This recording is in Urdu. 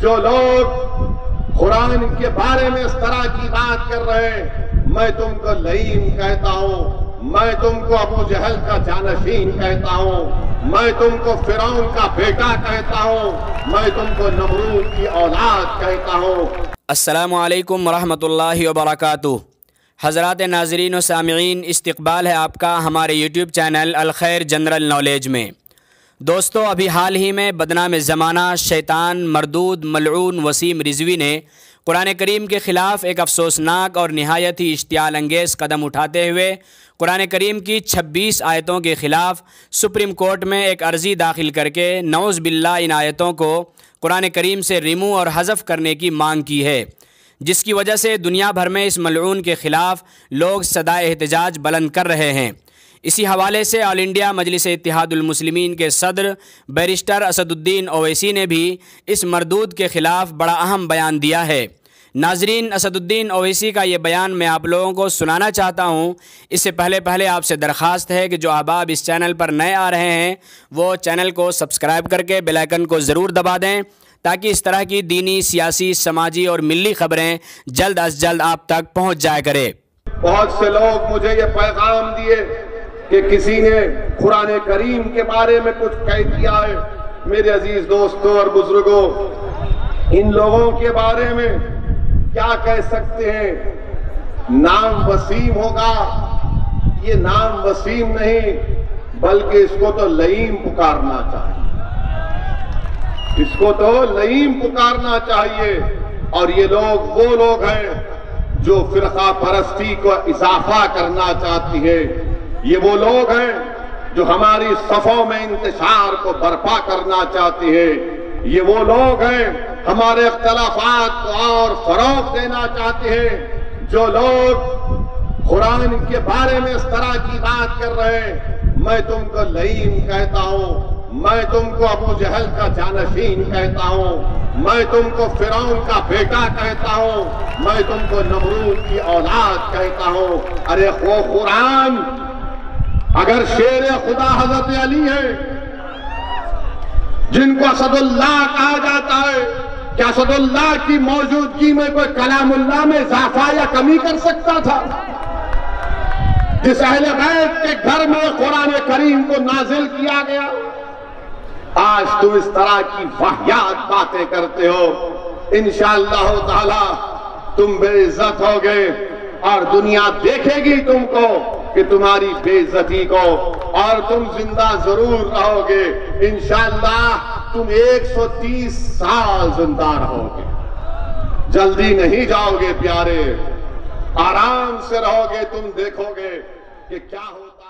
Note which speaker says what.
Speaker 1: جو لوگ قرآن کے بارے میں اس طرح کی بات کر رہے ہیں، میں تم کو لعین کہتا ہوں، میں تم کو ابو جہل کا جانشین کہتا ہوں، میں تم کو فرعون کا بیٹا کہتا ہوں، میں تم کو نمرود کی اولاد کہتا ہوں۔
Speaker 2: السلام علیکم ورحمۃ اللہ وبرکاتہ۔ حضرات ناظرین و سامعین، استقبال ہے آپ کا ہمارے یوٹیوب چینل الخیر جنرل نالج میں۔ دوستو، ابھی حال ہی میں بدنام زمانہ شیطان مردود ملعون وسیم رضوی نے قرآن کریم کے خلاف ایک افسوسناک اور نہایت ہی اشتعال انگیز قدم اٹھاتے ہوئے قرآن کریم کی 26 آیتوں کے خلاف سپریم کورٹ میں ایک عرضی داخل کر کے نعوذ باللہ ان آیتوں کو قرآن کریم سے ریموو اور حذف کرنے کی مانگ کی ہے، جس کی وجہ سے دنیا بھر میں اس ملعون کے خلاف لوگ صدائے احتجاج بلند کر رہے ہیں۔ اسی حوالے سے آل انڈیا مجلس اتحاد المسلمین کے صدر بیرسٹر اسد الدین اویسی نے بھی اس مردود کے خلاف بڑا اہم بیان دیا ہے۔ ناظرین، اسد الدین اویسی کا یہ بیان میں آپ لوگوں کو سنانا چاہتا ہوں۔ اس سے پہلے آپ سے درخواست ہے کہ جو احباب اس چینل پر نئے آ رہے ہیں وہ چینل کو سبسکرائب کر کے بیل آئیکن کو ضرور دبا دیں، تاکہ اس طرح کی دینی، سیاسی، سماجی اور ملی خبریں جلد از جلد آپ تک پہنچ جایا کرے۔
Speaker 1: بہت سے لوگ مجھے یہ پیغام دیے کہ کسی نے قرآن کریم کے بارے میں کچھ کہہ دیا ہے۔ میرے عزیز دوستوں اور بزرگوں، ان لوگوں کے بارے میں کیا کہہ سکتے ہیں؟ نام وسیم ہوگا، یہ نام وسیم نہیں بلکہ اس کو تو لعین پکارنا چاہیے، اس کو تو لعین پکارنا چاہیے۔ اور یہ لوگ وہ لوگ ہیں جو فرقہ پرستی کو اضافہ کرنا چاہتی ہے، یہ وہ لوگ ہیں جو ہماری صفوں میں انتشار کو برپا کرنا چاہتی ہے، یہ وہ لوگ ہیں ہمارے اختلافات کو اور فروغ دینا چاہتے ہیں۔ جو لوگ قرآن کے بارے میں اس طرح کی بات کر رہے ہیں، میں تم کو لعین کہتا ہوں، میں تم کو ابو جہل کا جانشین کہتا ہوں، میں تم کو فرعون کا بیٹا کہتا ہوں، میں تم کو نمرود کی اولاد کہتا ہوں۔ ارے وہ قرآن اگر شیر خدا حضرت علی ہے، جن کو اسد اللہ کہا جاتا ہے، کیا اسد اللہ کی موجودگی میں کوئی کلام اللہ میں اضافہ یا کمی کر سکتا تھا؟ جس اہل بیت کے گھر میں قرآن کریم کو نازل کیا گیا، آج تم اس طرح کی واہیات باتیں کرتے ہو، انشاءاللہ تعالی تم بے عزت ہوگے اور دنیا دیکھے گی تم کو کہ تمہاری بے عزتی کو، اور تم زندہ ضرور رہو گے۔ انشاءاللہ تم 130 سال زندہ رہو گے، جلدی نہیں جاؤ گے پیارے، آرام سے رہو گے، تم دیکھو گے کہ کیا ہوتا